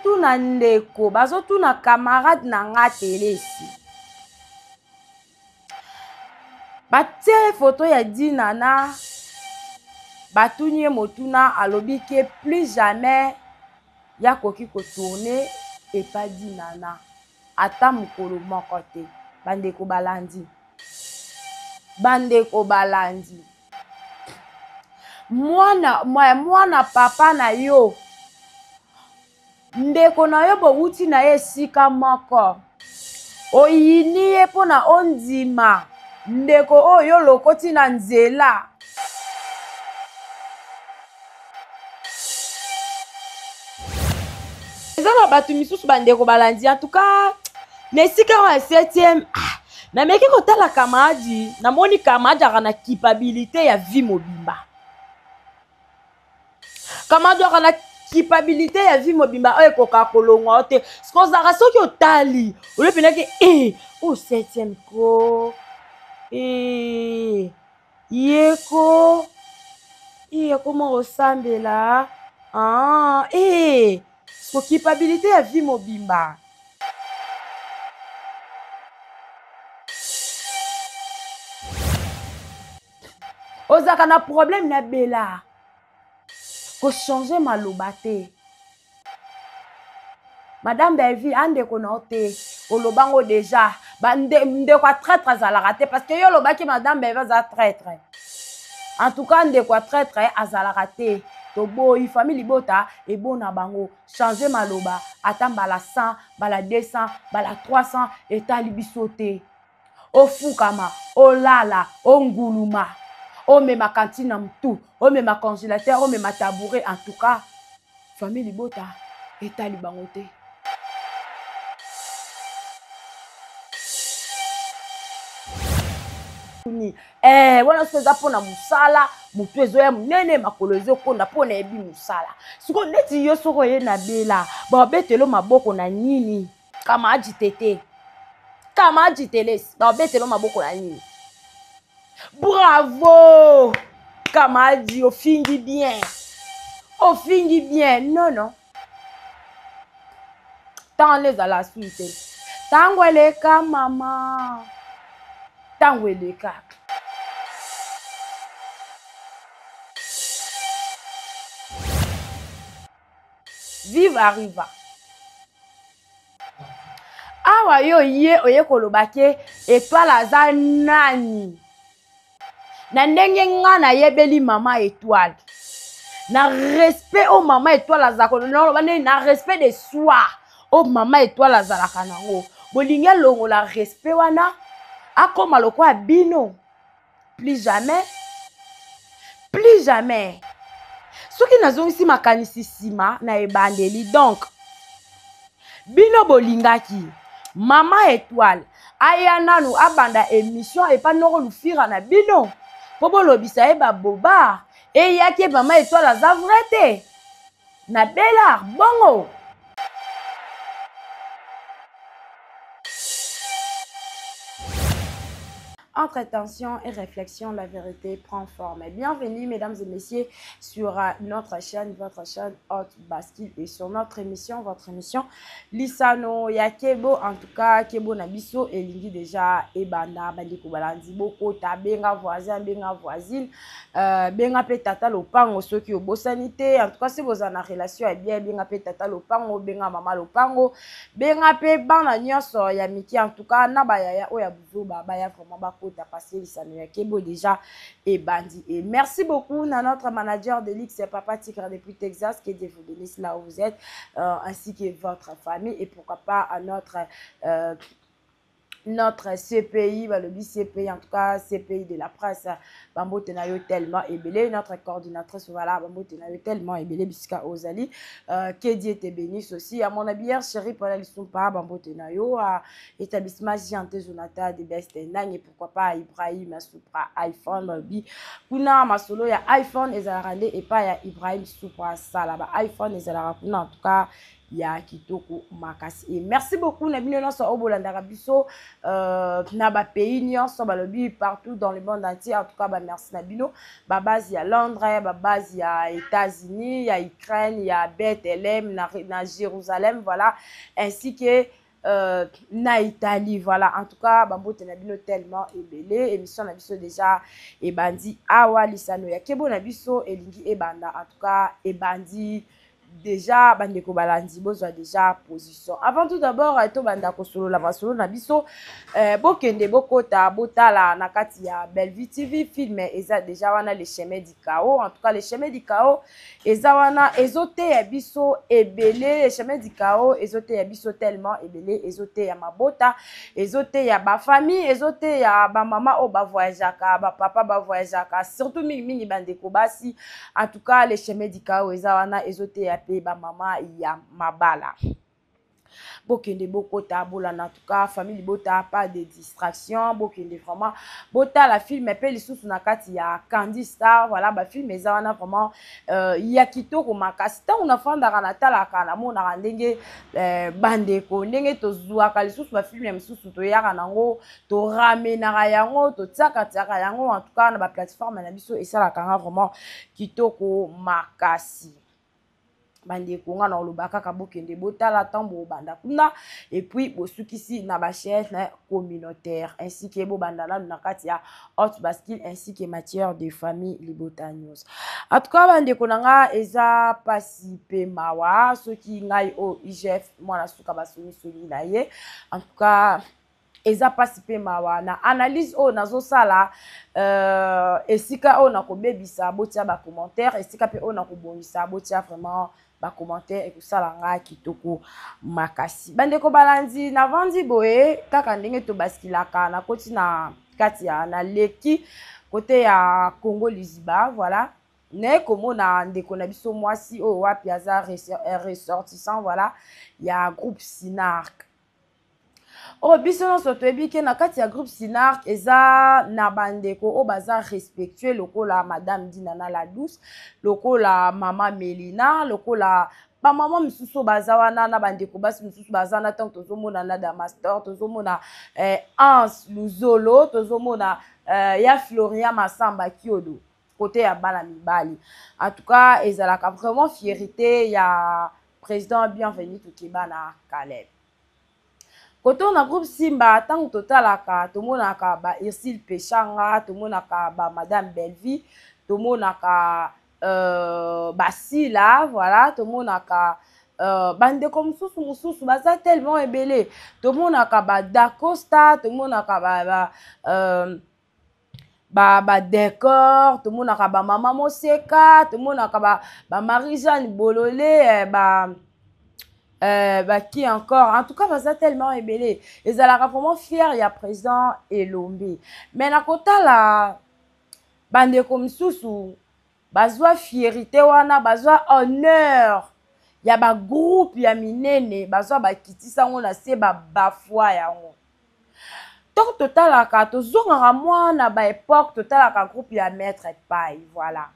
tuna ndeko, bazo tuna camarade na nga telesi. Batie photo ya Dinana, batunye motuna alobi ke plus jamais ya koki ko tourner et pas Dinana. Ata mukolo moko te. Bandeko balandi. Bandeko balandi. Mwana papa na yo. Ndeko na yo bouti na ye sika moko. Oyini ye pona ondima. Ndeko oyo lokoti na nzela. Ezana batu misusu bandeko balandi. En tout cas, nesika wa 7e. Na meki kotala kamadi. Na moni kamadi akana kipabilité ya vie mobimba. Kamadi akana kipabilité ya vie mobimba. Oye koka kolongwa ote. Skozaka soki otali. Ole penaki o 7e ko. Yeko. Comment ressemble so kipabilité ya vie mobimba. Ozaka na problème na bela. Ko changer maloba te. Madame David ande kono te. Olobango déjà. Nde kwa traître azalaka te parce que yo lobaki madame David za traître. En tout cas nde kwa traître azalaka te. To boy famille bota et bona bango changer maloba atambala 100 bala 200 bala 300 et tali bisote. Ofukama, olala, onguluma. On met ma cantine en tout, on met ma congélateur, on met ma tabouret. En tout cas, famille Libota et Talibangote. Voilà ce que ça pour na musala, mupezo ya munene makolozo konda pona ebi musala. Siko neti yo soko ye na bela, ba betelo maboko na nini? Kama ajitete. Kama ajiteles, ba betelo maboko na nini? Bravo! Kamadi, au fingi bien. Au fingi bien. Non, non. Tant les à la suite. Tango les cas, maman. Tango les cas. Vive arriva. Awa yo ye oye kolobake étoile aza nani. Na ndenge nga na yebeli mama étoile. Na respect au mama étoile azako. Na respect de soi. Au mama étoile azalaka nango. Bolinga longo la respect wana. Akoma lokwa bino. Plus jamais. Plus jamais. Soki nazongisi makanisi sima na ebandeli. Donc. Bino bolingaki. Mama étoile. Aya nanu abanda émission et pas noro lufira na bino. Pobo lobisa eba boba. E yaki mama étoile aza vrai te. Na bela bongo. Entre tension et réflexion, la vérité prend forme. Bienvenue, mesdames et messieurs, sur notre chaîne, votre chaîne Haute Bascule et sur notre émission, votre émission Lisano Yakebo. En tout cas, Kebo Nabiso et Lingi déjà Ebana, Bandiko Balandi, Boko, Benga voisin, Benga voisine, Benga Petata Lopango, ceux qui ont beau sanité. En tout cas, si vous en avez relation, eh bien, Benga Petata Lopango, Benga Mama Lopango, Benga Pe Bana Nyoso Yamiki. En tout cas, Nabaya Oya Buzo, Baya vraiment Bako. T'as passé Lisano Yakebo déjà et Bandi. Et merci beaucoup à notre manager de Ligue, c'est Papa Tigre depuis Texas, qui Dieu vous bénisse là où vous êtes, ainsi que votre famille et pourquoi pas à notre CPI, le BCPI, en tout cas CPI de la presse, Bambo Tenayo tellement ébélé, notre coordinatrice, voilà, Bambo Tenayo tellement ébélé, Biska Ozali, que Dieu te bénisse aussi. À mon avis, chérie, pour la Lissoumpa, Bambo Tenayo, établissement Giante Jonathan de Best Nang, et pourquoi pas Ibrahim Soupra iPhone, Kuna Masolo, il y a iPhone et Zalarande, et pas il y a Ibrahim Soupra Salaba, iPhone et Zalarande, en tout cas. ya kitoko makasi. Et merci beaucoup na bino nyonso obolandaka biso na ba pays nyonso balobi partout dans le monde entier. En tout cas ba merci na bino, ba base ya Londres, ba base ya États-Unis, ya Ukraine, ya Bethlehem, na Jérusalem, voilà, ainsi que na Italie, voilà. En tout cas bambote na bino tellement ebele. Émission na biso déjà ebandi awa lisano ya kebo na biso elingi ebanda. En tout cas ebandi déjà bandeko balandi bozwa déjà position. Avant tout d'abord to banda ko solo la basolo na biso bokende bokota botala na kati ya Bellevue TV film eza déjà wana le chemin du chaos. En tout cas le chemin du chaos eza wana ezote ya biso ebele. Le chemin du chaos ezote ya biso tellement ebele, ezote ya mabota, ezote ya ba famille, ezote ya ba mama o ba voyageaka, ba papa ba voyageaka, surtout mingi bandeko basi. En tout cas le chemin du chaos eza wana ezote ya pe ba mama ya mabala. Bokende bokota bolana. En tout cas famille bota pas de distraction, bokende vraiment bota la film pe lisusu na kati ya Candy Star. Voilà ba film eza wana vraiment ya kitoko makasi. Ta unafanda na talaka na mona ndenge bandeko ndenge tozuaka lisusu ba film ya misusu to yaka nango to ramenaka yango to tsaka yango. En tout cas na ba plateforme na biso esala kanga vraiment kitoko makasi. Bandeko nga na olobaka ka bokende botala tambo banda kuna, et puis bosukisi na ba chaîne communautaire ainsi que bo banda na kati ya Hot Basket ainsi que matière de famille Libota News. En tout cas bandeko nga eza pasi pe mawa soki ngai o IGF mwana suka basoni soli na ye. En tout cas eza pasi pe mawa na analyse o nazo sala esika o na ko bebisa botia ba commentaire, esika pe o na ko bonisa botia vraiment ba commentaire et ça la nga kitoko makasi. Bandeko balandi na vandi boye kaka ndenge to baskilaka na koti na kati ya na leki côté ya Congo Liziba, voilà. Ne komona ndeko na biso mwasi o wapi aza ressortissant, voilà, ya groupe Sinark. Oh biso nyonso toyebi ke na kati ya groupe Sinark eza na bandeko o baza respectueux lokola madame Dinana la douce, lokola mama Melina, lokola ba mama misusu baza wana na bandeko basi misusu baza na tanto tozomona na Damastor, tozomona Ans Luzolo, tozomona ya Florian Masamba Kiodo côté ya bana mibali. En tout cas ezalaka vraiment fierté ya président Bienvenue Toukeba na Caleb. Koto na groupe Simba tango totalaka tomonaka ba Irsil Pechanga, tomonaka ba madame Bellevue, tomonaka Basila, voilà, tomonaka bandeko mususu baza tellement ebele, tomonaka ba Dacosta, tomonaka ba décor, tomonaka ba mama Moseka, tomonaka ba Marie-Jeanne Bololé, qui encore, en tout cas baza tellement ébélé. Ils allaient vraiment fiers, il y a président Elombe. Mais na kota la bande comme susu bazwa fierté wana, bazwa honneur. Il y a ba groupe ya minene, bazwa ba kitisa ngona se ba bafwa yango. Donc total la ka to zonga mwana ba époque total la ka groupe ya maître pai, voilà.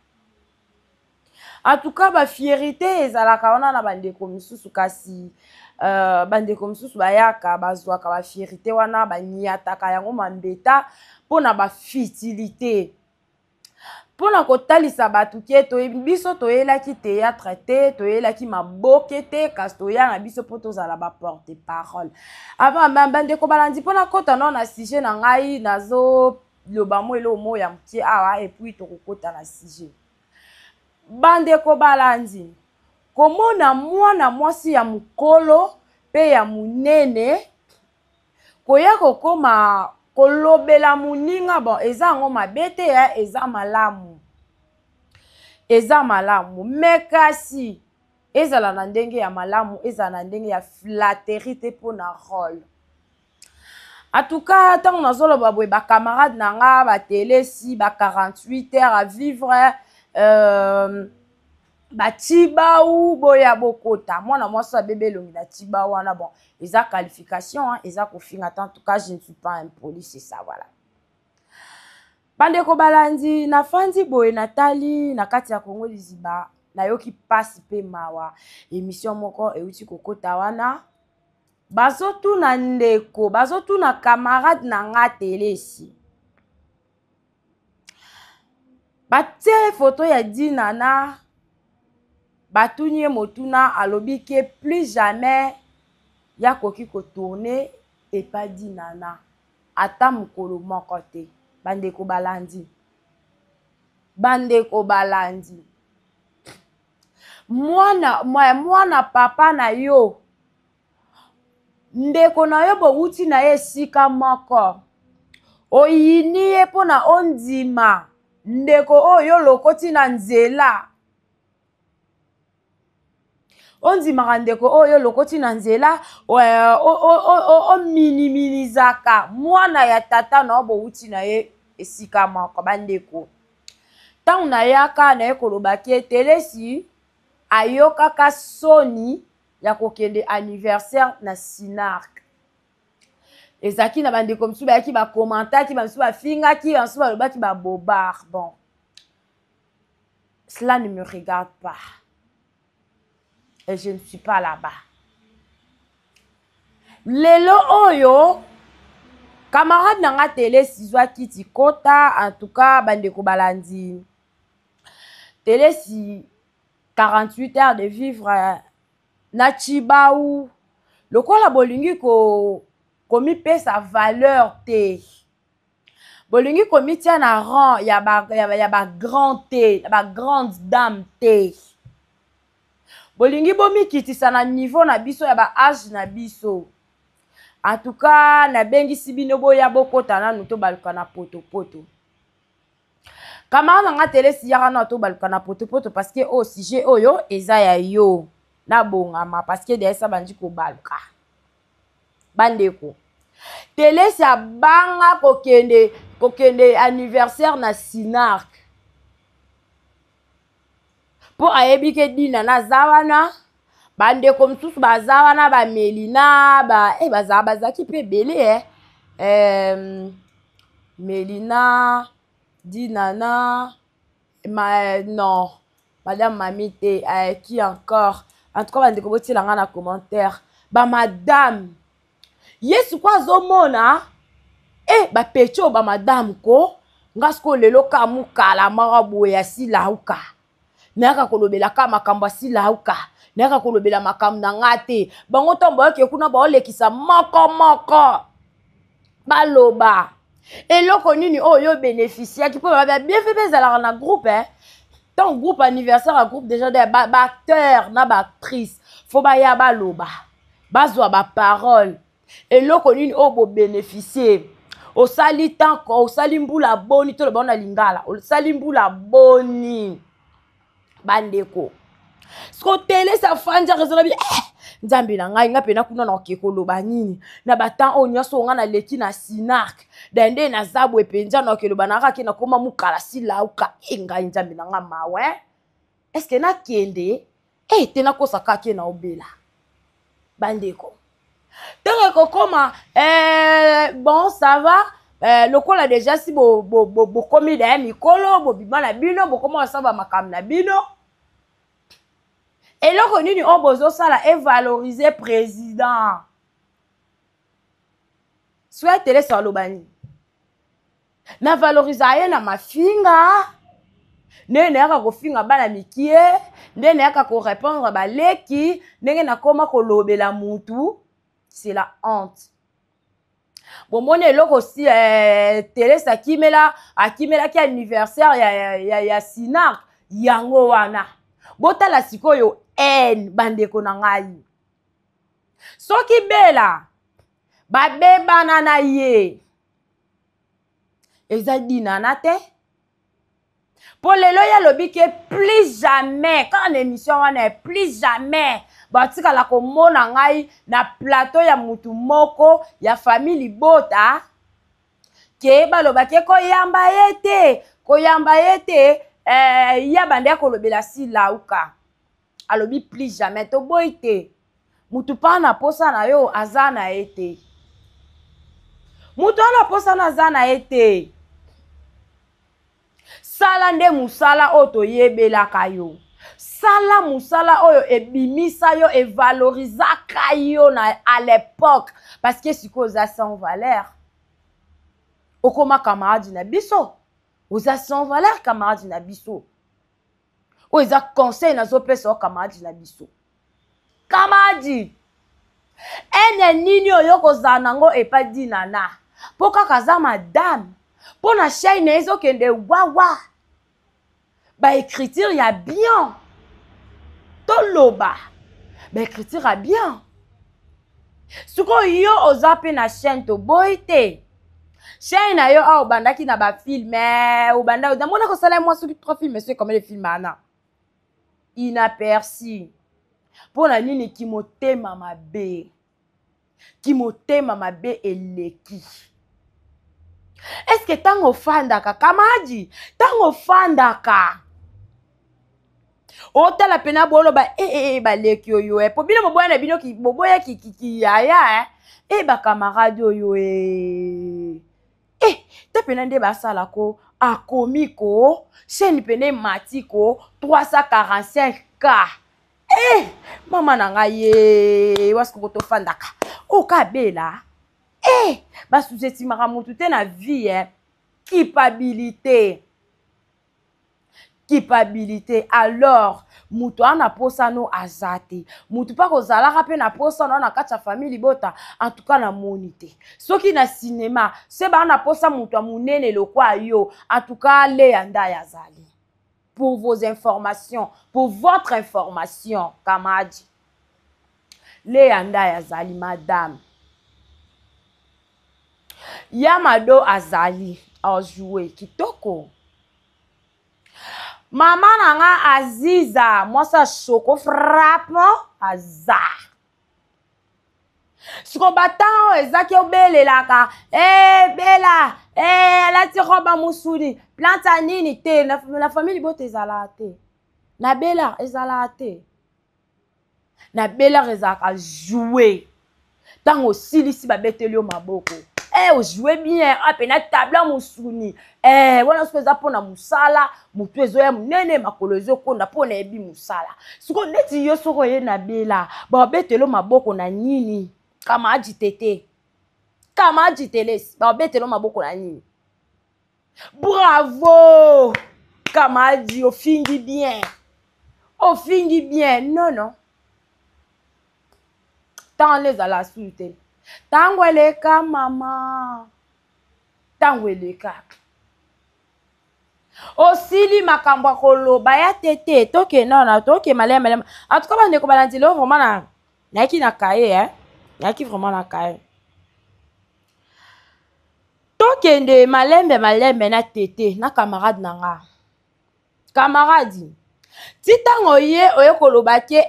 En tout cas ba fierté ezalaka wana na bandeko misusu kasi bandeko misusu bayaka bazwaka ba fierté wana baniataka yango mambeta pona ba futilité pona kotalisa batu ke to biso toyelaki théâtre te toyelaki maboke te kasi toyanga biso po tozala ba porte parole avant bandeko balandi pona kota non na sujet na ngai nazo loba mo elo mo ya mtie awa et puis tokokota na sujet. Bandeko balandi komona mwana mwasi ya mukolo pe ya munene koya kokoma kolobela muninga bon eza ngo mabete ya eza malamu mekasi ezala na ndenge ya malamu ezala na ndenge ya flatterie te pona rôle. En tout cas tant nazoloba boye ba camarade nanga ba télé si ba 48 heures à vivre Batiba ou boya bokota. Moi, na moi, ça bébé longi na tiba ou ana bon. Ils ont qualification, hein, ils ont confiné. En tout cas, je ne suis pas impoli, c'est ça, voilà. Bandeko balandi, na fandi boye Nathalie, na kati ya Congo Liziba. na yoki pasi pe mawa émission moko euti kokota wana bazotuna ndeko bazotuna camarade na nga telesi batie photo ya Dinana batunye motuna alobi ke plus jamais ya koki ko tourner et pas Dinana ata mukolo moko te bandeko balandi mwana papa na yo ndeko na yo bowuti na ye sika moko oyini ye pona ondima ndeko oyo lokoti na nzela ondimaka ndeko oyo lokoti na nzela ominiminizaka mwana ya tata na yo bowuti na ye esika moko bandeko ntango nayaka na ye kolobaki telesi ayokaka soni ya kokende anniversaire na Sinark ezaki na bandeko misusu bayaki bakomantaki bamisusu bafingaki bamisusu balobaki babobar bon cela ne me regarde pas et je ne suis pas là-bas lelo oyo camarade nanga telesi zwaki tikota en tout cas bandeko balandi telesi 48 heures de vivre na Chibaou lokola bolingi komi pesa valeur te bolingi komi tia na rang ya ba grand te ba grande dame te bolingi bomi kitisa na niveau na biso ya ba âge na biso en tout cas na bengisi bino boya bokota nanu to baluka na poto camarade nga telesi yaka na to baluka na poto parce que au sujet oyo eza ya yo na bongama parce que derrière ça bandi ko baluka bandeko telesi abanga kokende anniversaire na Sinark po ayebi ke Dinana zawana bandeko msusu bazawana ba Melina bazaki pe belé Melina Dinana non madame Mamite qui encore en tout cas bandeko boti langa na commentaire ba madame Yesu kwa zomona ba pecho ba madame ko ngasko lelo ka mukala marabu ya silauka naka kolobela ka makambo silauka naka kolobela makambo na ngate bango tombo ke kuna ba olekisa moko baloba eloko nini oyo bénéficier qui peut ba bien fait bezala na groupe tant groupe anniversaire à groupe déjà des acteurs na ba actrice faut ba ya baloba bazwa ba parole eloko nini obo bénéficier osali tanko osali mbula boni to le bona lingala osali mbula boni bandeko sko télé sa fanja rezona bi nzambe na ngai nga pena kuna na okekoloba nini na batan o nyoso nga na leki na Sinark dende na zabu epenja na okeloba na kaki na koma mukala silauka ngai nzambe na nga mawe est-ce que na kende tena kosa kaki na obela bandeko donc kokoma bon ça va lokola déjà si bo komi da mikolo bo bimana bino bo koma saba makam na bino eloko nini on bozo sala et valoriser président soit télé sur lobani na valoriser na mafinga nene yaka kofinga bana mikie nene yaka ko répondre baleki ndenge na koma kolobela mutu c'est la honte bon mone eloko si télé sa kimela ki anniversaire ya Sinark yango wana botala sikoyo bandeko na ngai soki bela babebana na ye eza Dinana te po lelo ya lobi ke plus jamais quand émission wana plus jamais batikala komona ngai na plateau ya mutu moko ya famille Libota ke baloba ke koyamba yete ya bande kolobela silauka alobi plus jamais to boite mutu pa na posa na yo azana ete mutu ana posa na azana ete sala nde musala oto yebelaka yo sala musala oyo ebimisa yo et valoriser yo à l'époque parce que siko za sans valeur okoma camarade na biso oza sans valeur camarade na biso oza conseil na zo pesa o camarade na biso camarade ene nini oyo kozala nango epa dinana po kaka za madame po na chaîne ezokende wawa ba écriture ya bien toloba ba écriture ya bien siko yo oza pe na chaîne to boite chaîne na yo a obandaki na ba film obanda na mona ko sala moi soki 3 films c'est comme les films ana inaperçu po na nini kimotema mabe eleki. Est-ce que tango fandaka kamadi tango fandaka otala pena bolo ba ba leki yo po bino moboya na bino ki boboya ki yaya ba camarade yo te pena nde ba sala ko akomiko chaîne pene matiko 345K mama nanga ye wasko to fandaka o kabela ba sous-estimera mutu te na vie culpabilité alors mutu ana posa no azate mutu pa kozalaka pe na posa no na kati ya famille bota en tout cas na monité soki na cinéma se ba na posa mutu amunene lokwa yo en tout cas le anda yazali pour vos informations pour votre information kamadi le anda yazali madame Yamado azali a joué kitoko. Maman nanga Aziza, moi ça choco frappe aza. Siko batang ezaki obele laka. Bella, la ti roba musudi. Planta nini te la famille bote ezalate. Na Bella ezalate. Na Bella ezaka jouer. Tango silisi ba betelio maboko. On jouait bien, apena tabla musuni. Wana ce que za pona musala, mutu ezoya munene makolozo konda pona ebi musala. Siko neti yo soko ye na Bella, ba betelo maboko na nini? Kama ajitete. Kama ajiteles, ba betelo maboko na nini? Bravo! Kama aji ofingi bien. Ofingi bien, non. Tant les à la suite. Tango eleka mama tango eleka osili makambo koloba ya tete toke nona toke malema en tout cas bande ko balandilo vraiment na ki na kaye na ki vraiment na kaye toke nde malembe na tete na camarade nanga camarade ti tango ye oye koloba ke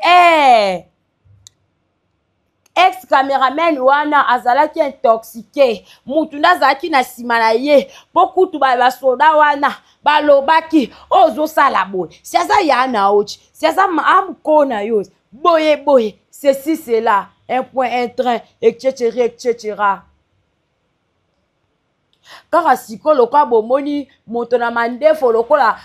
ex-caméraman wana azalaki intoxiqué mutu nazalaki na sima na ye po kutu basoda wana balobaki ozo sala boye si aza ya na ochi si aza amuko na yo boye ceci cela un point un train etc. Kaka siko loka bomoni moto na mandefo lokola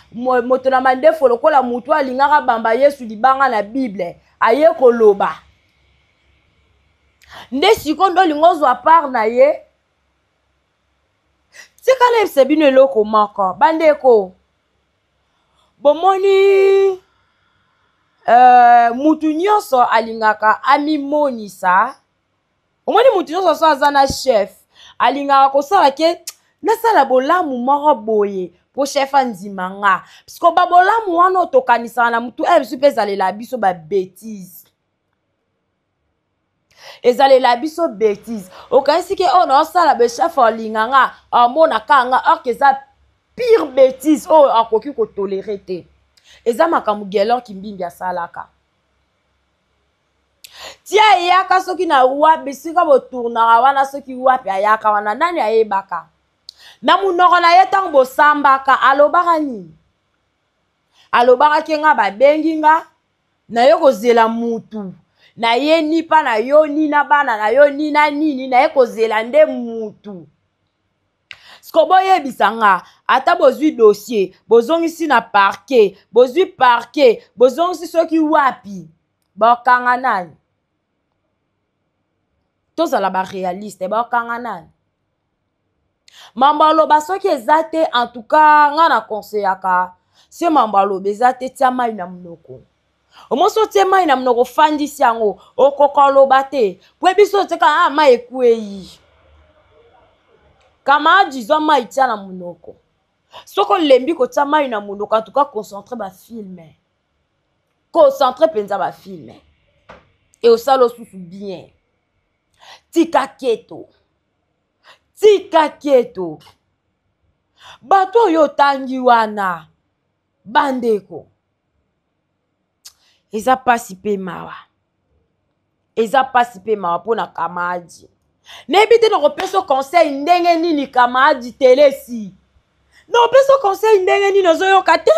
mutu alingaka bamba Yesu libanga na Bible aye koloba nde sikondo lingozo a part na ye tikale sebino eloko moko bandeko bomoni mutu nyonso alingaka amimonisa omoni mutu nyonso so aza na chef alingaka kosala ke nasala bolamu moko boye po chef andima nga puisque babolamu wana otokanisaka na mutu biso mpe ezalela biso babétise ezalela biso bêtise okaisi ke na osala be chef olinganga amona kanga or eza pire bêtise akoki kotolérer te eza makambo gelor kimbimbi asalaka tia eyaka soki na wapi sika botournaka wana soki wapi ayaka wana nani ayebaka na munoko na ye ntango bosambaka alobaka nini alobaka ke nga babengi nga na ye kozela mutu na ye nipa na yo nina bana na yo nina nini na ye kozela nde mutu Sko boye bisanga, ata bozui dossier, bozongisi na parquet, bozui parquet, bozongisi soki wapi, bokanga nani. Tozala ba réaliste, bokanga nani. Mambalo basoki ezate, en tout cas, nga na conseillaka, se mambalo bezate tia mai na mnoko. Omoso tia mai na mnoko fandisi yango, okokolo bate, pwe biso teka mai ekweyi. Kama disons mai tia na munoko. Soko lembi ko tia mai na munoko, en tout cas concentré ba film. Concentré penza ba film. Et au salo susu bien. Tika keto. Tika keto. Bato yo tangi wana. Bandeko. Eza pasi pe mawa. Eza pasi pe mawa pona Kamadi. Nebite no peso conseil ndenge nini Kamadi telesi. No peso conseil ndenge nini ozoyoka te.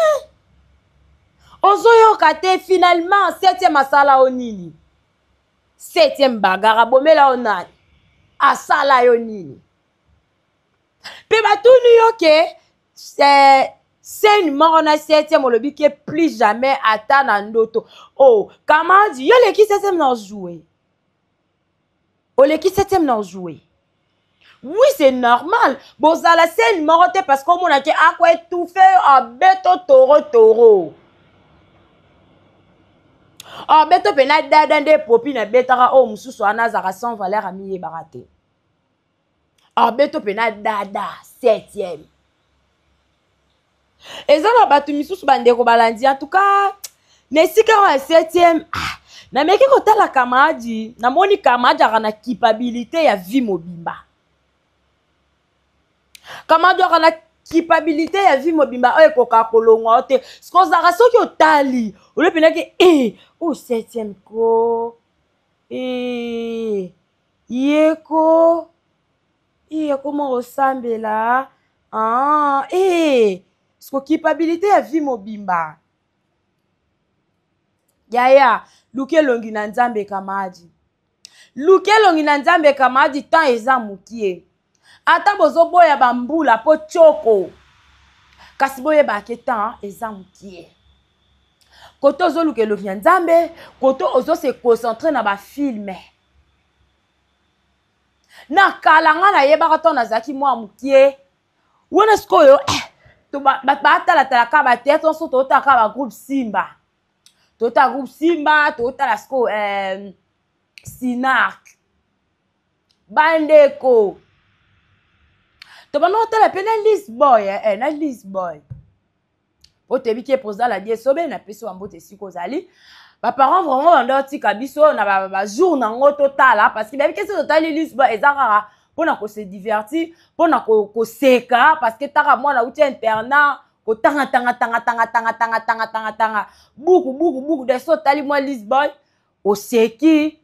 Ozoyoka te finalement 7e masala o nini. 7e bagara bomela o nani. Asala yo nini. Pe batuni yo ke c'est une mort na 7e olobi ke plus jamais ata na ndoto. Oh, Kamadi yo leki 7e na jouer. Oleki 7e nan jouer. Oui, c'est normal. Bon, ça la scène morte parce qu'on a dit à quoi tout fait en beto toro. En beto pena dadande popi na betara o mususu anazara sans valeur a miye barate. En beto pena dada 7e. Et ça la batu misusu bandeko balandi en tout cas, nesika wa 7e. Na meki kota la Kamadi, na moni Kamadi ana capabilité ya vie mobimba. Kamadi ana capabilité ya vie mobimba oye koka kolonga te. Sko zara soki otali, ole penaki o 7e ko. Yeko mo osambela. Sko capabilité ya vie mobimba. Yaya, luke longi na nzambe Kamadi. Luke longi na nzambe Kamadi tan eza mukie. Ata bozo boya bambula po choko. Kasi boye bake tan eza mukie. Koto ozo luke longi na nzambe, koto ozo se concentre na ba filme. Na kalanga na yeba kato na zaki mwa mukie. Wona skoyo, to ba atala ka ba tete, on so to ta ka ba groupe Simba. Tota groupe Simba, tota la sko Sinak. Bandeko. To bano tala pena list boy, na list boy. O te bi ki posa la die sobe na peso ambote siko zali. Ba parents vraiment bando tika biso na ba jour na ngo total parce que ba bi kesi total list boy ezaka pona ko se divertir, pona ko seka parce que taka mwana uti internat tanga buku de so tali moi Lisboy au seki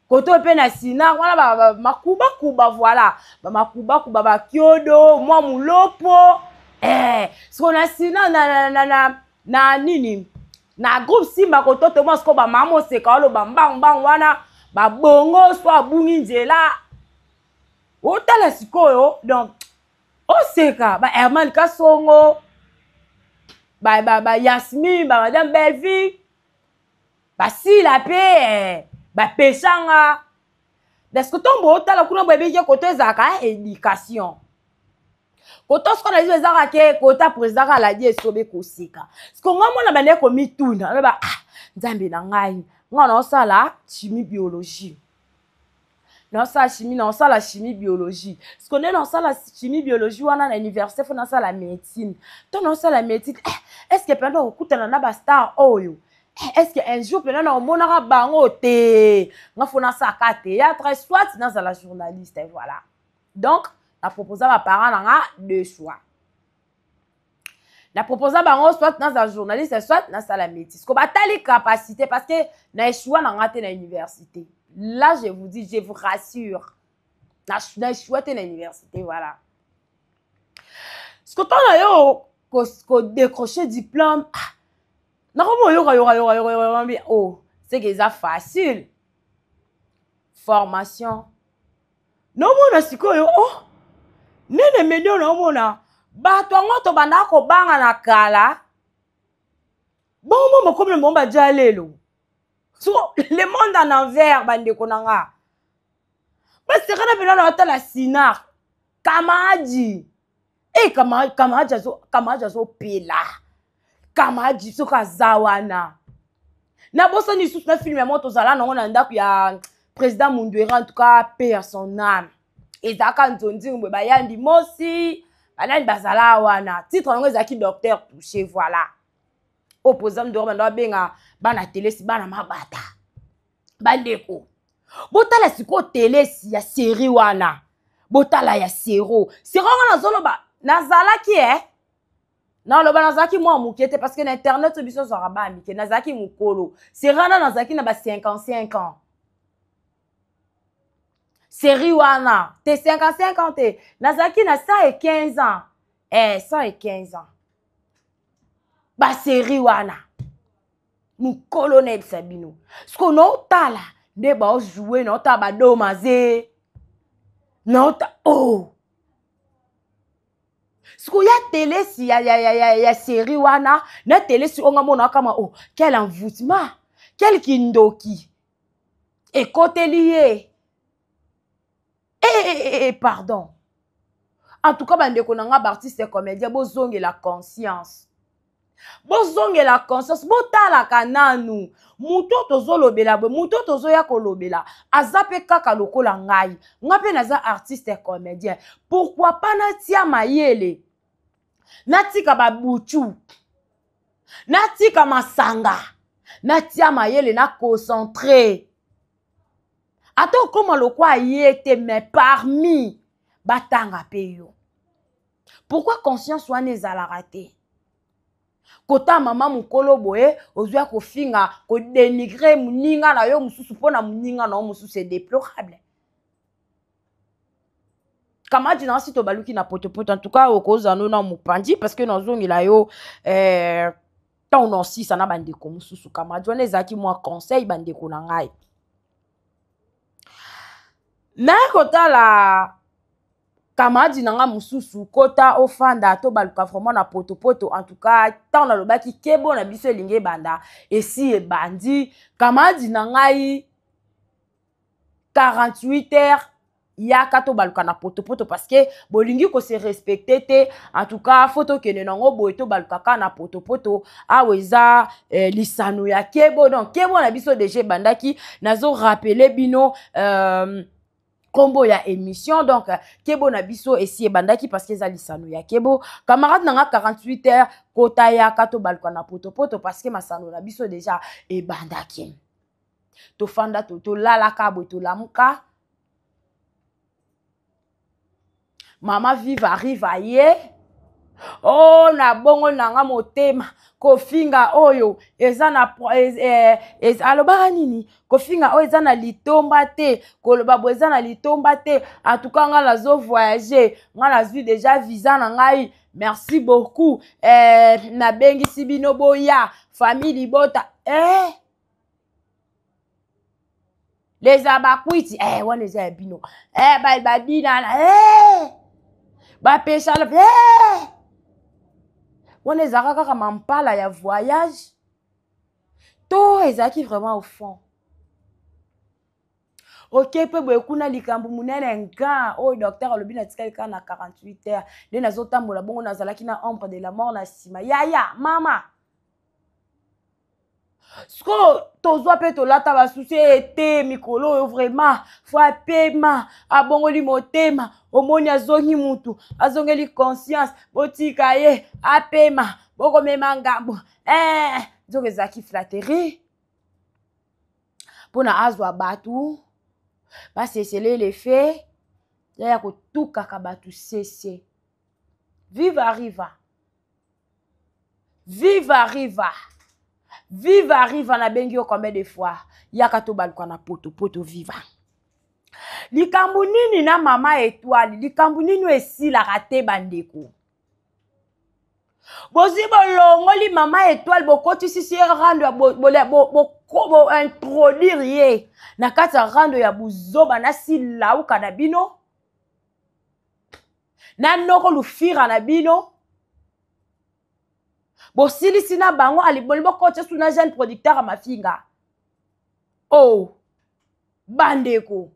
koto pe na sina wala makuba voilà makuba ba kiodo moi mulopo so na sina na nini na groupe Simba koto to mo sko ba mamo seka lo ba mbang wana ba bongo so abungi nzela otala sikoyo donc o seka ba Herman Kasongo ba Yasmine, ba Madame Belleville, ba Sila pe, ba Pechanga. Est-ce que ton beau tala kuna bébé qui côté zaka éducation. Koto ce qu'on a dit zaka ke kota président la die sobe kosika. Ce qu'on ngamo na bane ko mituna, ba nzambe na ngai. Ngona osala chimie biologie. Non ça chimie, non ça la chimie biologie. Ce qu'on est dans ça la chimie biologie on a à l'université faut dans ça la médecine. Toi non ça la médecine. Est-ce que pendant okuta na ba star oyo? Est-ce que un jour pendant on monara bango te? On faut dans ça ka théâtre soit dans la journaliste et voilà. Donc, la proposé à parents na deux choix. La proposé à bango soit dans la journaliste soit dans ça la médecine. Ko batali capacité parce que na choix na ngate na université. Là, je vous dis, je vous rassure. Na chouette à l'université, voilà. Ce que tu as décroché diplôme, oh, c'est que ça facile. Formation. Non, moi, oh, nene medio na omona bato yango to banda kobanga na kala bongo mokomi na bomba ja lelo so le monde en envers bandeko na nga basekana pena na batala sinar Kamaji Kamaji azo pela Kamaji soka zawana na bosa ni sous na film ya moto zala na ngona ndako ya président Mundwera en tout cas paix à son âme ezaka nzonzi ngwe bayandi mosi banani bazala wana titre ngo ezaki docteur touché voilà opposant de banda benga bana télé si bana mabata bandeko botala siko télé si ya série wana botala ya zéro ngana zoloba nazalaki na loba nazalaki mwa mukete parce que na internet biso so rabami ke nazalaki mukolo serana nazalaki na ba 55 ans série wana te 55 ans te nazalaki na 115 ans 115 ans ba série wana mukolo na Sabino sko no tala nde ba jouer na ta ba domaze na ta sko ya télé si ya série wana na télé si onga mona kama quel envoûtement quel kindoki écoutez lié pardon en tout cas bandeko na nga artiste comédien bozonge la conscience botala kananu muto tozolobela bwe muto tozoya kolobela azape kaka lokola ngai ngape naza artiste comédien pourquoi pas natia mayele natika babuchu natika masanga natia mayele na concentré ato koma lokwa yete mais parmi batanga peyo pourquoi conscience wana ezalaka te kota mama mukolo boye ozwa kofinga ko dénigrer muninga na yo mususu pona muninga na yo mususu c'est déplorable Kamaji na sito baluki na potopoto en tout cas okoza no na mupandi parce que nozongi la yo tant non si ça na bandeko mususu Kamaji wana ezaki moi conseil bandeko na ngai na kota la Kamaji nanga mususu kota ofanda to baluka vraiment na potopoto en tout cas tant na lobaki kebo na biso elinge banda esi e bandi Kamaji nangai 48 heures yaka to baluka na potopoto parce que bolingi ko se respecter te en tout cas photo kene nango boye to baluka ka na potopoto aweza lisano ya kebo donc kebo na biso déjà bandaki nazo rappeler bino combo ya émission donc kebo na biso esi bandaki parce que ezali sano ya kebo camarade nanga 48 heures kota ya kato balko na potopoto parce que masano na biso déjà e bandaki to fanda to lala kabo to lamuka mama vive arrive aye na bongo nanga motema kofinga oyo ezana alobaka nini kofinga oyo ezana litomba te koloba bo ezana litomba te en tout cas nga nazo voyager nga nazwi déjà visa na ngai merci beaucoup na bengi sibino boya famille bota les abakwiti wana eza bino ba dina ba pesha wana ezaka kaka mampala ya voyage to ezaki vraiment au fond ok pe boye kuna likambo munene nga docteur alobi na tikali ka na 48 heures nde nazotambola bongo nazalaki na ombre de la mort na sima yaya mama sko tozwa pe tolata basusi ete mikolo oyo vraiment fo apema abongoli motema omoni azongi mutu azongeli conscience botika ye apema bokomema ngambo nzoka ezalaki flatterie mpona azwa batu basesele le fe ya kotukaka batu sese vive arriva vive arriva na bengi yo combien de fois yaka to baluka na poto viva likambu nini na mama étoile likambu nini esilaka te bandeko bozi bolongoli mama étoile bokotisi si rando bo introduire ye na kati ya rando ya buzoba na silauka na bino na noko lufira na bino bosilisi na bango aliboli bokote suna jeune producteur a mafinga oh bandeko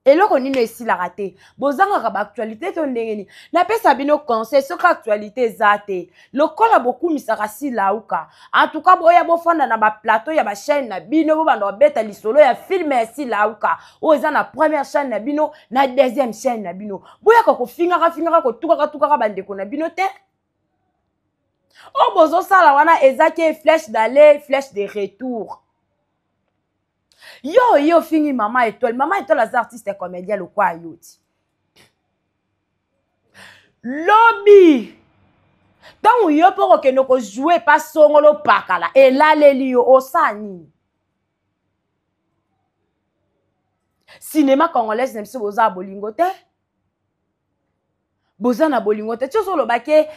eloko nino esilaka te bozangaka baactualité to ndenge nini napesa bino conseil soki actualité eza te lokola bokumisaka silauka en tout cas boya bofanda na baplateau ya bachaîne na bino bobanda babeta lisolo ya filme ya silauka oyo eza na première chaîne na bino na deuxième chaîne na bino boyaka kofingaka kotukaka bandeko na bino te oyo bozosala wana ezaki flèche d'aller flèche de retour yo fingi Maman Étoile aza artiste comédien lokwa yoti lobi ntango yo mpo kokende kozwe pa songolo pakala elaleli yo osani cinéma congolaise na biso boza bolingo te boza na bolingo te tio solo bake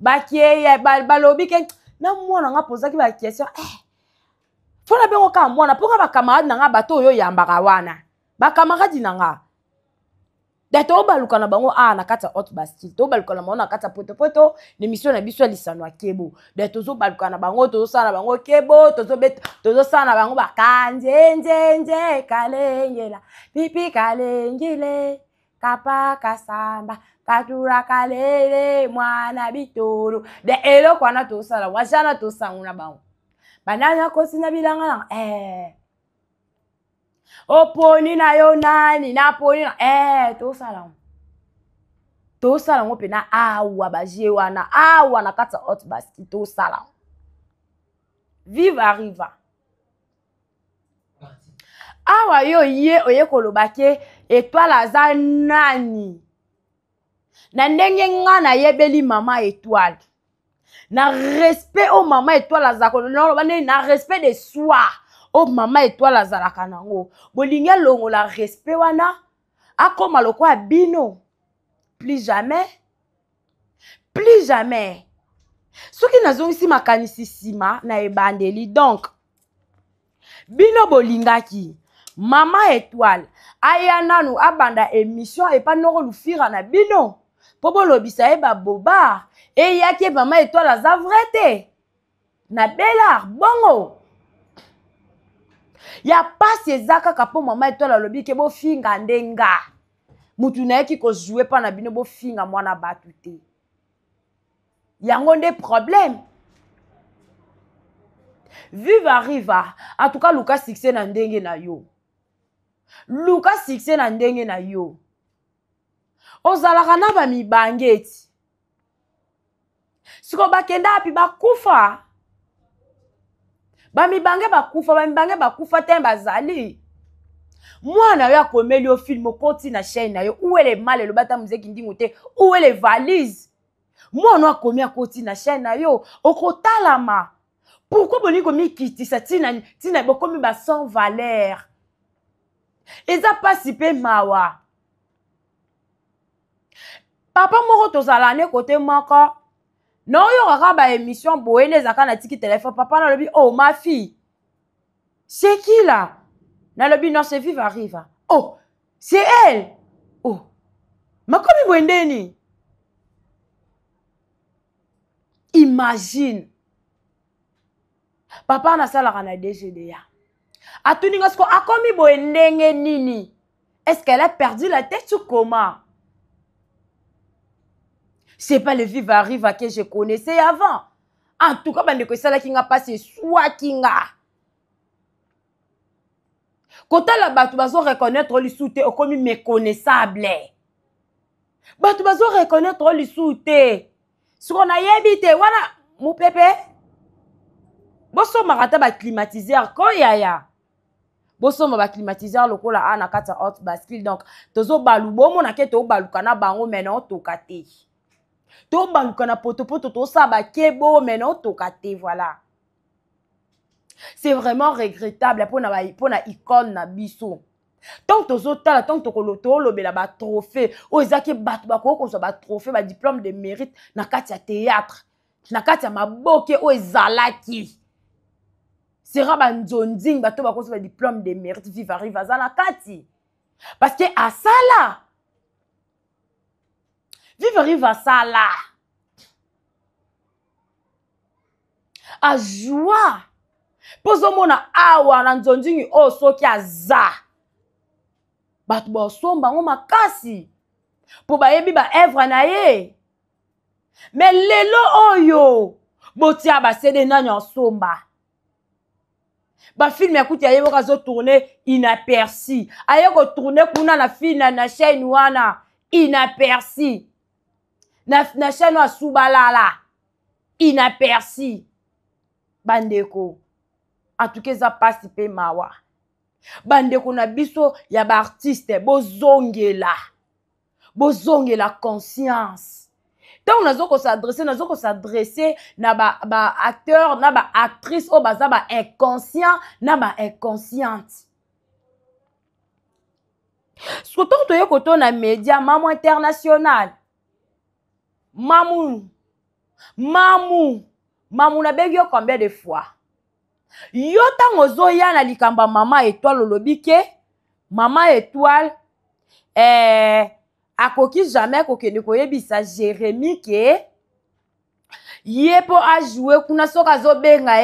bakie balobi ke na mwana nga pozaki ba question fona bengo ka mwana ponga ba camarade nanga bato oyo yambaka wana ba camarade nanga dato baluka na bango na kata hot basket to baluka na bango na kata poto l'émission na biso lisano akebo dato zo baluka na bango to sala bango kebo tozo sala bango bakanzenzenze kalengela pipi kalengile kapa kasamba katura kalele mwana bitoro de eloko wana to sala wajana to sanguna bango banana kosina bilanga oponi na yo nani na poni na to sala ngo pena awa baje wana awa na kata hot basket to sala vive arriva awa yo ye oye kolobake Étoile aza nani na ndenge nga na yebeli Maman Étoile na respect au Maman Étoile azako na respect de soi au Maman Étoile azalaka nango bolingi longo la respect wana akoma lokwa bino plus jamais soki nazongisi makanisi sima na ebandeli donc bino bolingaki Maman Étoile aya nanu abanda émission epa noko lufira na bino po bolobisa eba boba eyaki Maman Étoile aza vrai te na belar bongo ya pasi ezaka kapo Maman Étoile alobi ke bofinga ndenga mutu na yaki ko jouer pa na bino bofinga mwana batu te yango nde problème vive arriva en tout cas Lucas succès na ndenge na yo Lucas succès na ndenge na yo ozalaka na ba mibangeti siko bakenda api bakufa bamibange bakufa te bazali mwana yo akomeli yo film okoti na chaîne na yo où est le mal le bata muzeki ndingo te où est les valises mwana akomi akoti na chaîne na yo okotalama pourquoi boni komi kitisa tina bokomi ba sans valeur eza pasi pe mawa papa moko tozala ne côté moko non yo kaka ba émission boye nezaka na tiki téléphone papa na lobi oh ma fille c'est qui là na lobi non c'est Vive Arriva oh c'est elle oh makomi bwendeni imagine papa na salaka na DGDA atuninga sko akomi bwendenge nini est-ce qu'elle a perdu la tête ou comment? C'est pas le Vive Arriva que je connaissais avant. En tout cas, bande ko sala kinga passe soit kinga. Quand la batu bazo reconnaître li souté o comme méconnaissable. Batu bazo reconnaître li souté. Ce qu'on a yebité voilà mon pépé. Boso marata ba climatiseur ko yaya. Boso ma climatiseur lokola ana kata hot basket donc tozo balu bomo na ke to balukana bango maintenant to kate. To baluka na poto to saba kebo maintenant to kate voilà. C'est vraiment regrettable pour na icône na biso. Tant tozo tala tant to koloto lobela ba trophée o ezaki batu ba ko so ba trophée ba diplôme de mérite na kati ya théâtre na kati ya maboke o ezalaki. Sera ba nzonding bato ba ko so ba diplôme de mérite Vive Arriva za na kati. Parce que à ça là Vivre rive ça là. A joie. Pozo mona awa na nzonzingi o soki aza. Batu ba somba ngo makasi. Po ba yebi ba evra na ye. Mais lelo oyo. Botia ba sede nani en somba. Ba film yakuti ya yebo kazo tourner inaperçu. Aye ko tourner kuna na film na chaîne wana inaperçu. Na chaîne wa subalala inaperçu. Bandeko. En tout cas ça passe pe mawa. Bandeko na biso ya ba artiste bozongela. Bozongela conscience. Tant nazo ko s'adresser na ba acteur na ba actrice o baza ba inconscient na ba inconsciente. Surtout to yokoto na média maman international. Mamou na bengi combien de fois? Yo tango zo ya na likamba Mama Étoile olobike Mama Étoile akoki jamais kokende koyebisa Jérémy ke yepo a jouer kuna soka zo benga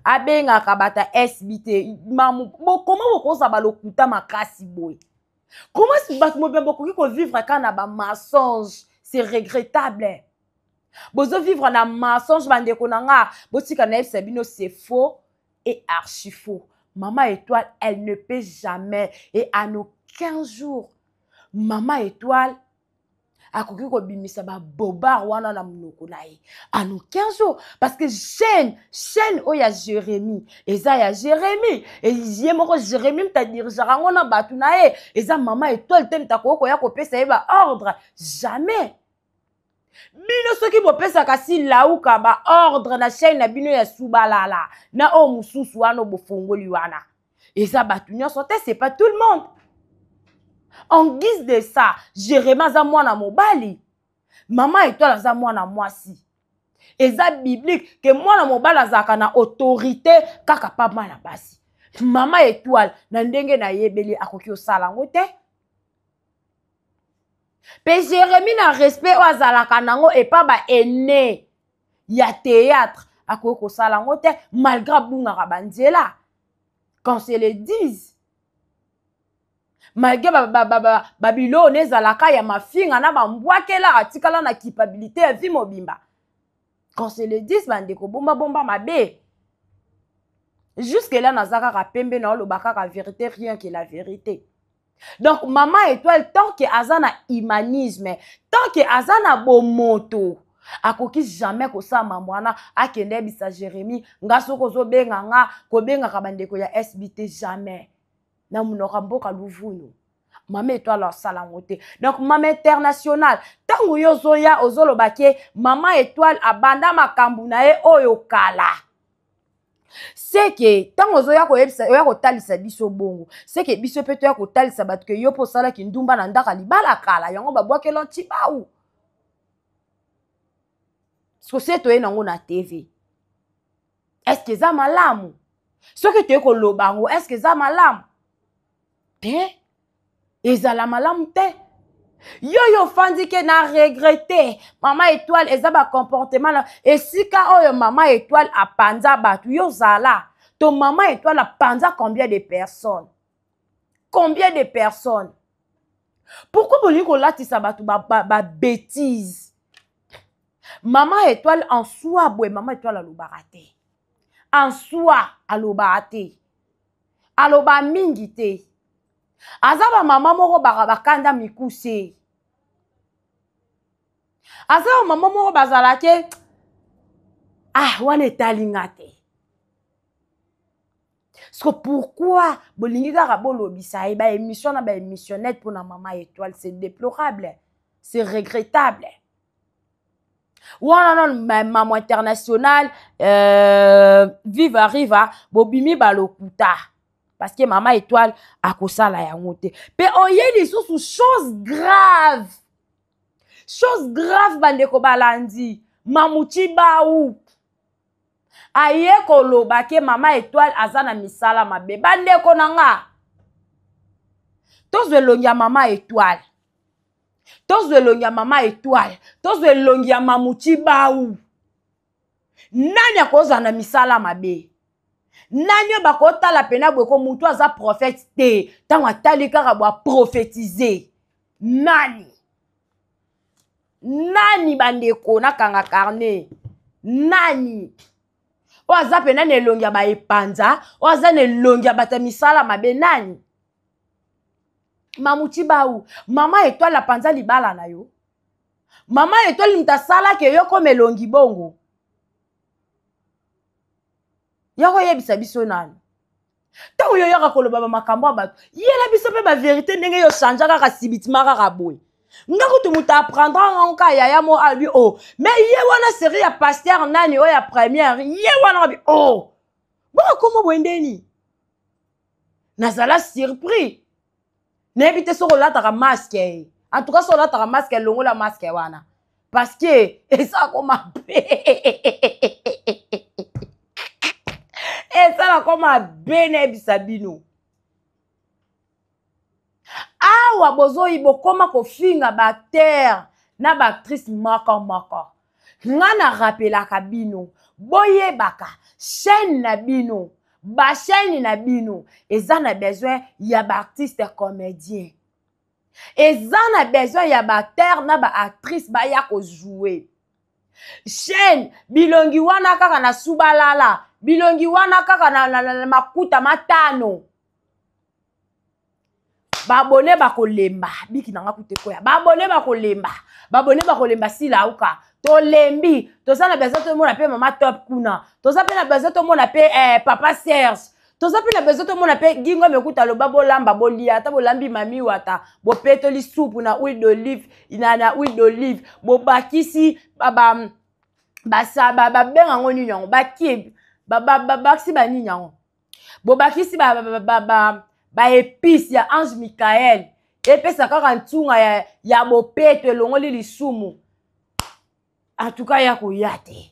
abenga kabata SBT mamu comment bokosa balokuta makasi boy comment si bat mo bien bokoki ko vivre kana ba mensonge c'est regrettable bozo vivre na mensonge bandeko nanga botika na sabino c'est faux et archi faux. Mama Étoile elle ne peut jamais et à nos 15 jours Mama Étoile akoki ko bimisa ba bobard wana na munoko na ye à nos 15 jours parce que chaîne o ya Jérémy eza ya Jérémy et yé moko Jérémy mta dirigera ngona batu na ye eza Mama Étoile te mta ko ya ko pesa ye ba ordre jamais bino soki bo pesa kasi lauka ba ordre na chaîne na bino ya subalala na o mususu wana bo fongoli wana eza batu nyonso te c'est pas tout le monde. En guise de ça, Jérémy aza mwana mobali. Mama Étoile aza mwana mwasi. Eza biblique que mwana mobali azaka na autorité kaka pa mwana basi. Mama Étoile na ndenge na yebeli akoki osala ngo te. Pe Jérémy na respect o azalaka nango et pas ba aîné ya théâtre akoki osala ngo te malgré bunga banzela. Quand se le disent malgré Babylone ezalaka ya mafinga na bambwakela atikala na culpabilité ya vie mobimba. Quand se le disent bandeko bomba mabe. Jusque là nazaka ka pembe na olobaka ka vérité rien que la vérité. Donc Mama Étoile tant que azana humanisme, tant que azana bomoto, akoki jamais ko sa mambwana akende bisa Jérémy ngaso ko zo benga nga ko benga ka bandeko ya SBT jamais. Na munoka mboka luvunu Mama Étoile osala ngote. Donc Mama International tango yo zoya ozolobake Mama Étoile abanda makambu na ye oyo kala. C'est que tango zoya ko yebisa yo ko talisa biso bongo. C'est que biso peto ya ko talisa batu ke yo posala ki ndumba na ndaka libala kala yango babwake lonti baou. Parce que c'est toi nango na TV. Est-ce que ça malamu? Ce que tu es ko lobango, est-ce que ça malamu? Te ezala malamu te yo fandi ke na regretter Mama Étoile ezaba comportement la esika oyo Mama Étoile a panza batu yo zala to Mama Étoile a panza combien de personnes pourquoi boni ko latisa batu ba bêtise Mama Étoile en soi boy Mama Étoile alobaka te en soi alobaka te aloba mingi te. Azaba mama moko bakanda mikuse. Azaba mama moko bazalake wane talingate. Parce que pourquoi bolingi kaka bolobisa ba émission na ba émissionnette pour na Mama Étoile c'est déplorable, c'est regrettable. Wana non Maman International viva riva bobimi balokuta. Parce que Mama Étoile a kosala yango te. Pe oyeli sous chose grave. Chose grave bandeko balandi. Mamuti baou. Aye koloba ke Mama Étoile azana misala mabe. Bandeko nanga. Tozo longia Mama Étoile. tozo elongi ya mama Étoile, tozo elongi ya Mamuti Baou. Nani akoza na misala mabe? Nani bakota la pena bweko mutu aza prophète te, tango atali kaka bwa prophétiser. Nani? Nani bandeko na kanga carnet? Nani? O aza pena ne elongi ya ba epanza, o aza ne elongi ya bata misala mabe nani? Mamuti Baou, mama Étoile la panza libala na yo. Mama Étoile mtasala ke yo comme elongi bongo. Yako yebisa biso nani? Tango yo yaka koloba ba makambo abato, yela biso pe ba vérité ndenge yo chanja kaka sibitima kaka boy. Ngako tu muta apprendra nka yaya mo a lui oh. Mais ye wana série ya pasteur nani o ya première, ye wana bi oh. Boko komo bwendeni. Nazala surpris. N'ébite sur la masque. En tout cas, sur la masque, longo la masque wana. Parce que, et ça comme un et ça comme un bene bisabino. Awa bozo ibo koma ko finga ba terre na ba actrice maka. Ngana rappela kabino. Boye baka. Chaîne na bino. Ba chaîne na bino. Eza na besoin ya ba artiste comédien. Eza na besoin ya ba acteur na ba actrice ba ya ko jouer. Chaîne bilongi wana kaka na subalala. Bilongi wana kaka na makuta matano. Babone bakolemba biki nanga kutekoya. Babone bakolemba. Babone bakolemba si lauka. To lembi, to sa na besoin to mona pe mama top kuna. To sa pe na besoin to mona pe papa Serge. To sa pe na besoin to mona pe gingo mekuta lo babo lamba bolia ta bo lambi mami wata. Bo petoli soupe na huile d'olive, na huile d'olive. Bo bakisi baba benga ngoni nyango baki bakisi ba ni nyango. Bo bakisi ba épice ya Ange Michael. Epesa kaka ntunga ya bo peto longoli lisumu. En tout cas, yako yate.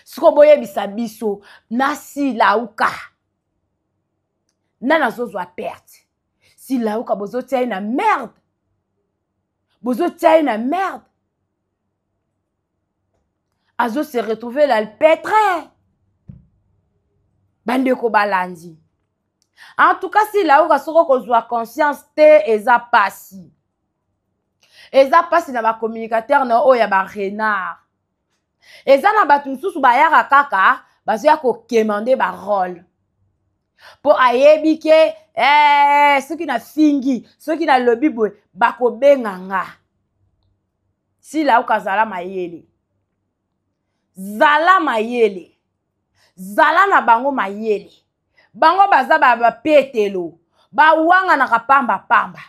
Siko boye bisabiso, nasi lauka. Nana zozo a perte. Si lauka bozo tia na merde. Bozo tia na merde. Azo se retrouver là le pétrin. Bandeko balandi. En tout cas, si lauka soko kozwa conscience te eza pasi. Eza pasi na ba communicateur na oya ba renard. Eza na batu nsusu ba yaka kaka bazo ya ko kemande ba rôle. Po ayebi ke soki na fingi, soki na lobi boy bako benganga. Si la ukazala mayele. Zala mayele. Zala na bango mayele. Bango baza ba petelo. Ba wanga na kapamba pamba.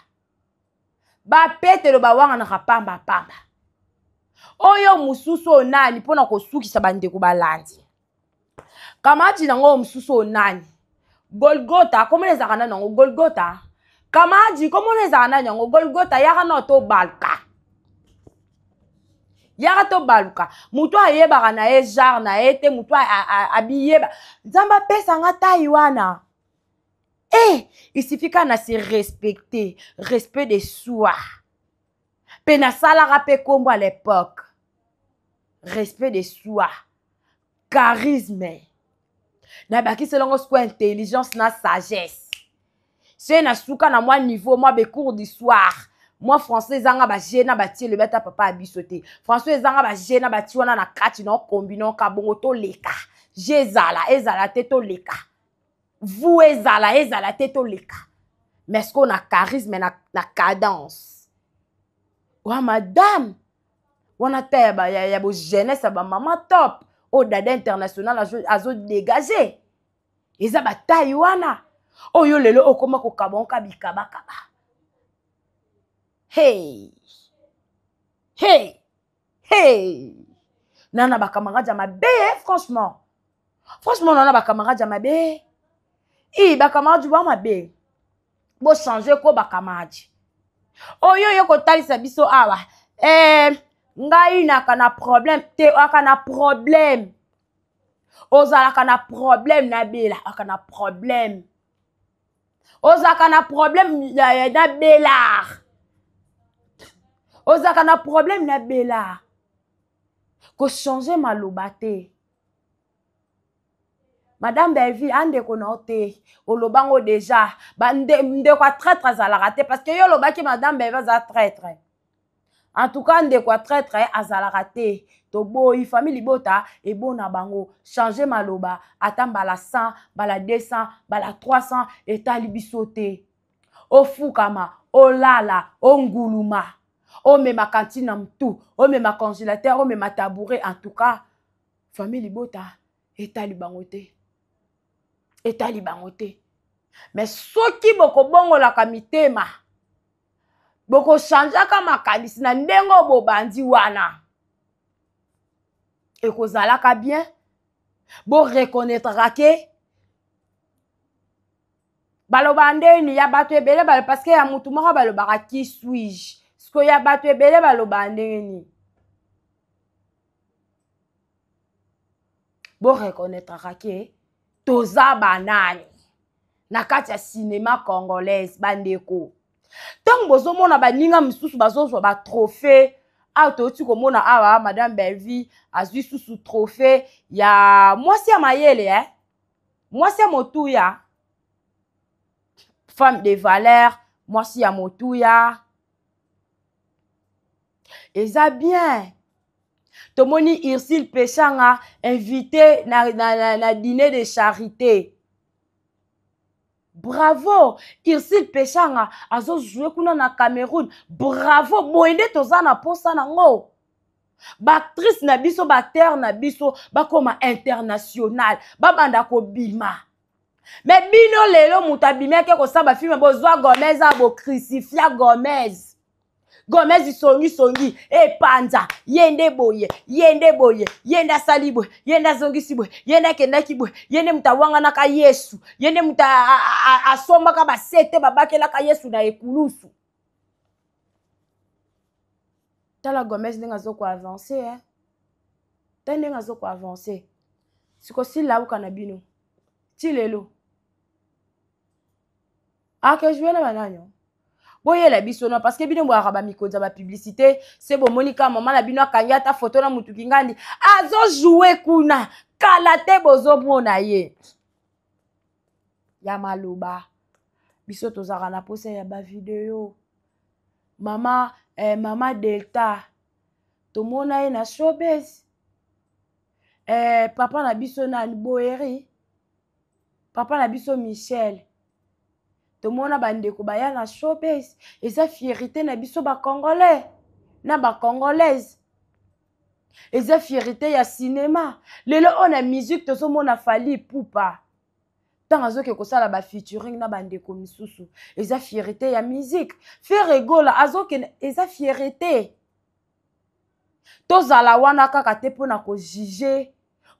Ba petelo ba wanga na kapamba pamba. Oyo mususu onani pona kosukisa bandeko balandi. Kamaji nango mususu onani. Golgotha, comment les arana nango Golgotha? Kamaji, comment les arana nango Golgotha? Yaka no to balka. Yaka to balka. Mutu ayeba na e jar na ete mutu abiyeba. Nzamba pesa nga taiwana. Il suffit qu'on a se respecter, respect de soi. Pena sala rappe comme à l'époque. Respect de soi. Charisme. Na baki selon ce intelligence na sagesse. C'est na souka na moi niveau moi be cours d'histoire. Moi français zanga ba jena ba tie le beta papa abisoté. Français zanga ba jena ba ti wana na kati na kombino ka bongo to leka. Ezala teto leka. Vous ezala teto leka. Mais ce qu'on a charisme na cadence. Wa madame. Wana ta ya bo jeunesse ba maman top. O dada international azo dégager. Eza ba Taïwana. Oyo lelo okoma ko kabonka bikaba kaba. Hey. Nana ba camarade ya mabe franchement. Franchement nana ba camarade ya mabe. Ba camarade wa mabe. Bo changer ko ba camarade. Oyo yo ko talisa biso awa. Ngai naka na problème te aka na problème. Ozalaka na problème na bela aka na problème. Ozaka na problème na belar. ozaka na problème na bela ko changer maloba te. Madame Belvi ande ko na te olobango déjà ba nde kwa traître azalaka te parce que yo lobaki madame Belvi za traître. En tout cas nde kwa traître azalaka te. To boy famille bota et bona bango changer maloba atambala 100 bala 200 bala 300 et talibiso te. Ofukama olala onguluma o mema cantine mtu o mema congélateur o mema tabouret. En tout cas famille bota et talibango te. Etali bango te. Mais soki boko bongo la kamitema boko chanjaka makanisi na ndengo bobandi wana ekozalaka bien bo reconnaîtra ke baloba ndeni ya bato ebele balo parce que ya mutu moko balobaka ki suis-je siko ya bato ebele baloba ndeni bo reconnaîtra ke toza banani na kati ya cinéma congolaise bandeko. Tant bozo mona baninga misusu bazozwa ba trophée auto komona awa madame Belvi azwi susu trophée ya mwasi ya mayele mwasi ya motuya femme de valeur mwasi ya motuya eza bien. Tomoni Ursule Pechanga invité na dîner de charité. Bravo, Ursule Pechanga azo jouer kuna na Cameroun. Bravo, boende toza na posa nango. Ba actrice na biso, ba acteur na biso, ba koma international, ba banda ko bima. Mais bino lelo mutabime ke ko saba film bozwa Gomez abo crucifia Gomez. Gomez songi e panza yende boye yenda salibo yenda zongi sibo yenda kenda kibo yende mutawanga naka Yesu yende muta asomba ka basete babakela ka Yesu na ekulusu. Tala Gomez ndinga zoko avancer ndinga zoko avancer siko sila uka na bino ti lelo ake jouer na bananyo. Boye la biso non parce que bino boaka ba mikoza ba publicité c'est bon monika maman na bino akanya ta photo na mutu kingandi azo jouer kuna kala te bozo mona ye ya maloba biso tozaka na posa ya ba video mama mama Delta to mona ye na showbiz papa na biso na Boeri papa na biso Michel. To mona bandeko baya na showbiz eza fierté na biso ba congolais na ba congolaise eza fierté ya cinéma lelo on a musique to so mona Fally Ipupa tant azoke ko sala ba featuring na bandeko misusu eza fierté ya musique faire rigola azoke eza fierté to zala wana kaka te pona ko juger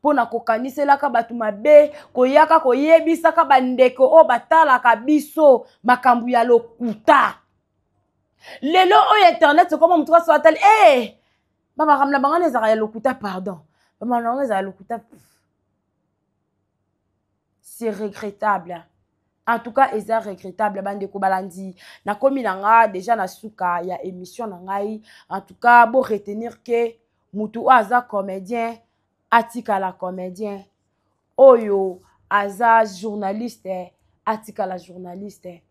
pona kokaniselaka batu mabe koyaka koyebisaka bandeko o batalaka biso makambu ya lokuta lelo o internet koma mutu ka soatel baba ramla bangane ezaka ya lokuta pardon baba nanga ezaka lokuta c'est regrettable en tout cas eza regrettable bandeko balandi na komi nanga déjà na suka ya émission na ngai en tout cas bo retenir que mutu aza comédien atikala comédien oyo aza journaliste atikala journaliste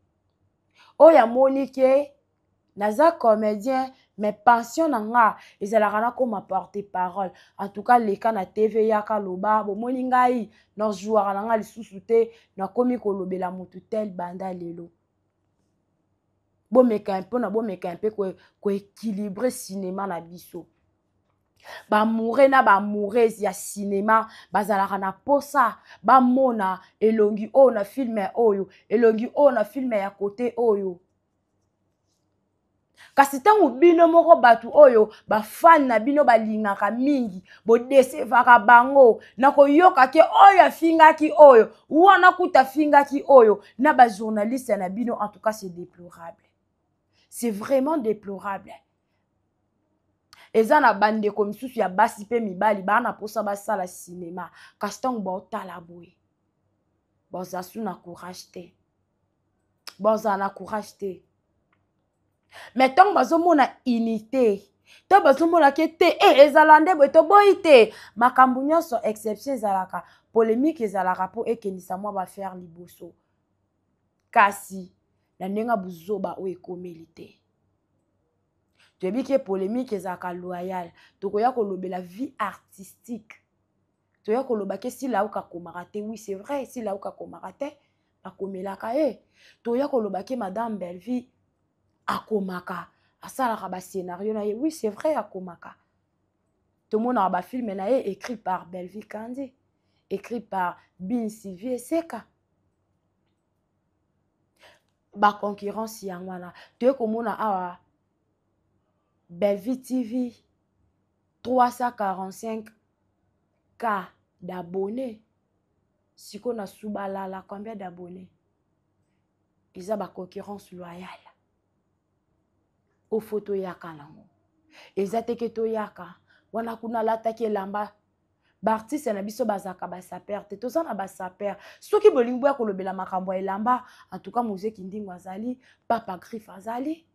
oyo amoni ke naza comédien mais pension nanga ezalaka na koma porter parole en tout cas leka na TV yaka loba bomoni ngai na joueur nanga lisusu te na komi kolobela mutu tel banda lelo bomeka un peu na bomeka un peu ko équilibrer cinéma na biso. Ba moure na ba moureuse ya cinéma bazalaka na posa ba mona elongi o na filme oyo elongi o na filme ya côté oyo kasi tango bino moko batu oyo ba fan na bino balingaka mingi bo desevaka bango na koyoka ke oyo afingaki oyo wana kuta fingaki oyo na ba journaliste na bino. En tout cas c'est déplorable, c'est vraiment déplorable. Eza na bandeko misusu ya basi pe mibali bana posa basala cinéma kasi tango baotala boye boza su na courage te boza na courage te Mais tant bazomona unité, tant bazomona ke te ezalande boy to boyite makambu nyonso exception ezalaka polémique ezalaka po ekenisa mwa ba faire liboso. Kasi na ndenga buzoba o ekomeli te. Toyebi ke polémique ezalaka loyal, tokoya kolobela vie artistique. Toya koloba ke si lauka komaka te, oui c'est vrai, si lauka komaka te bakomelaka ye. Toya koloba ke madame Belleville akomaka asalaka ba scénario na ye, oui c'est vrai akomaka. Tout le monde a ba film na ye écrit par Belleville Kandi, écrit par Bin Sylvie Seka. Ba concurrence yangwana. Toya komona awa Belleville TV 345K d'abonnés. Si on a soubalala, combien d'abonnés? Ils ont la concurrence loyale. Au photo yaka nango. Ils ont teke to yaka. Wana kuna lataki lamba. Bartiste na biso bazaka basaper. Te tozana basaper. Soki bolingo ya kolobela makambo elamba. En tout cas, Mouze Kindingo azali. Papa Griff azali.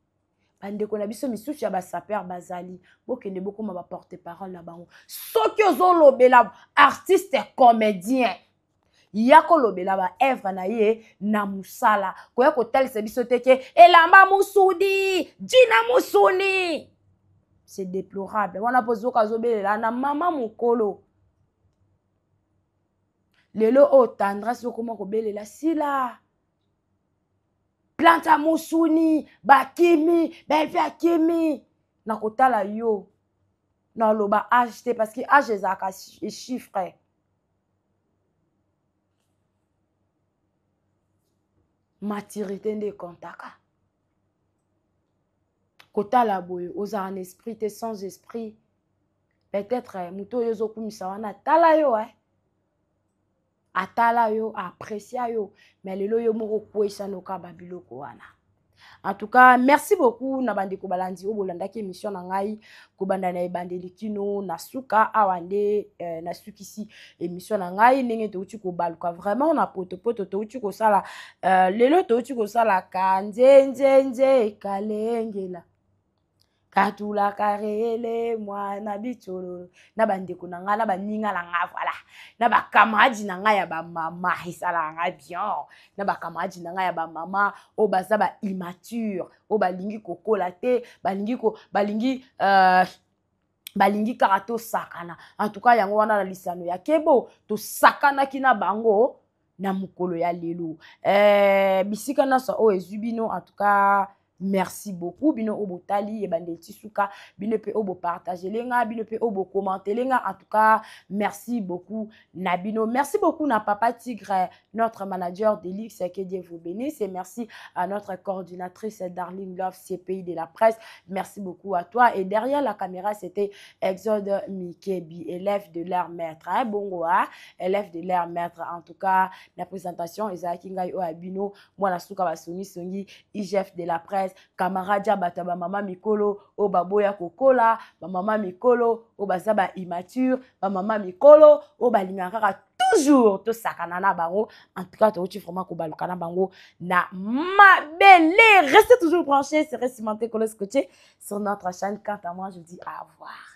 Bandeko na biso misusu ya basaper bazali. Bokende boko ma ba porte parole na bango. Soki ozolobela artiste comédien. Yako lobela ba Eva na ye na musala. Koya kotalisa biso teke elamba musudi, Dina musuni. C'est déplorable. Wana pozoka zobelela na mama mukolo. Lelo o tendresse okoma kobelela sila. Planta musuni, bakimi, Belleville akimi. Na kotala yo. Na loba âge te parce que âge ezaka chiffre. Maturité de kontaka. Kota la boye, oza en esprit, te sans esprit. Peut-être, muto yozo kumisa wana, tala yo, atala yo, apprécia yo. Mais lelo yo moko kwesha no ka babiloko wana. En tout cas, merci beaucoup na bandeko balandi o bolanda ki émission na ngai ko banda na ebandeli kino na suka awande na sukisi émission na ngai ndenge to uti ko baluka vraiment na poto to uti ko sala lelo to uti ko sala kanzenzenze kalengela katula karele mwana bitolo na bandeko na nga na baninga na nga voilà na ba camarade na nga ya ba mama isala nga bien na ba camarade na nga ya ba mama o baza ba immature o balingi kokola te balingi karato sakana en tout cas yango wana na lisano ya kebo to sakana kina bango na mukolo ya lelo bisika na so o ezubino en tout cas. Merci beaucoup bino obo tali e bande tisuka bino pe obo partager lenga bino pe obo commenter lenga en tout cas merci beaucoup Nabino, merci beaucoup na Papa Tigre notre manager d'Elix, que Dieu vous bénisse et merci à notre coordinatrice Darling Love CPI de la presse, merci beaucoup à toi et derrière la caméra c'était Exode Mikebi, élève de leur maître hein bongo hein élève de leur maître en tout cas la présentation Isaac Ngai o abino moi la suka basoni songi IGF de la presse camarade bataba mama mikolo o baboya kokola ba mama mikolo o bazaba immature ba mama mikolo o balingaka toujours to sakana na bango en tout cas to uti vraiment ko baluka na bango na mabele restez toujours branchés c'est Cimenté Colos Coaché sur notre chaîne. Quant à moi je vous dis au revoir.